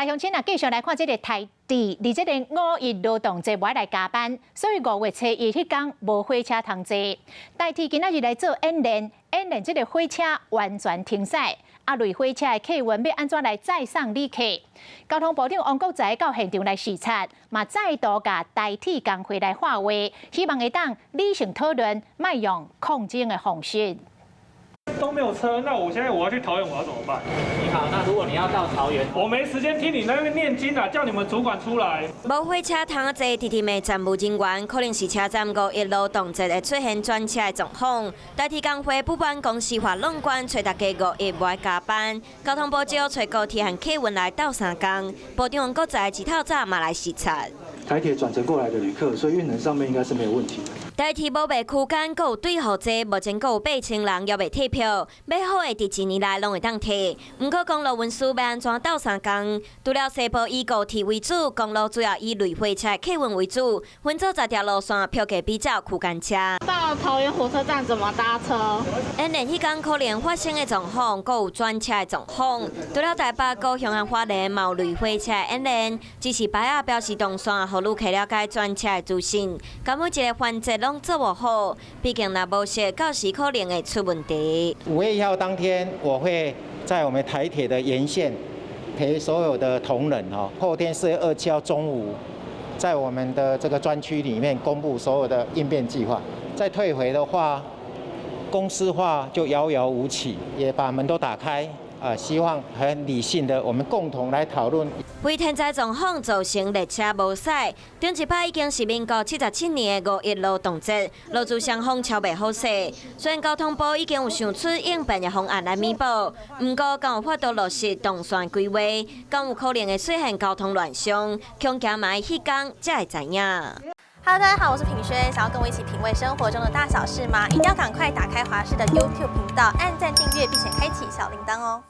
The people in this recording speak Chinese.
乡亲啊，继续来看这个台地，而这个5一劳动节无来加班，所以5月初1迄天无火车通坐。台铁今仔日来做演练这个火车完全停驶。啊，类火车的客运要安怎来载送旅客？交通部长王国材到现场来视察，嘛再度甲台铁工会来话话，希望会当理性讨论，卖用抗争的方式。 都没有车，那我现在要去桃园，我要怎么办？你好，那如果你要到桃园，我没时间听你那边念经啊，叫你们主管出来。无火车通坐，地铁的站务人员可能是车站5一劳动节会出现专车的状况。台铁工会不办公司法论官，找大家5一无爱加班。交通部只有找高铁和客运来斗3工。部长王国材一透早嘛来视察。台铁转乘过来的旅客，所以运能上面应该是没有问题的。 台铁无卖区间，阁有对号座，目前阁有8000人要未退票，买好的伫1年内拢会当退。不过公路运输要安怎斗3工？除了西部以高铁为主，公路主要以类火车客运为主，分做10条路线，票价比较区间车。到桃园火车站怎么搭车？演练迄天可能发生的状况，阁有专车的状况。除了台北、高雄和花莲毛类火车演练，支持牌仔标示动线，互旅客了解专车的资讯。甲每一个环节拢做无好，毕竟若无熟，到时可能会出问题。5月1号当天，我会在我们台铁的沿线陪所有的同仁后天4月27号中午，在我们的这个专区里面公布所有的应变计划。再退回的话，公司化就遥遥无期，也把门都打开。 希望很理性的，我们共同来讨论。为天灾状况造成列车无驶，顶一摆已经是民国77年的5一劳动节，路途双方超袂好势。虽然交通部已经有想出应变的方案来弥补，不过敢有法度落实动线规划，敢有可能会出现交通乱象，恐惊嘛要迄天才会知影。Hello， 大家好，我是品轩。想要跟我一起品味生活中的大小事吗？一定要赶快打开华视的 YouTube 频道，按赞、订阅，并且开启小铃铛哦。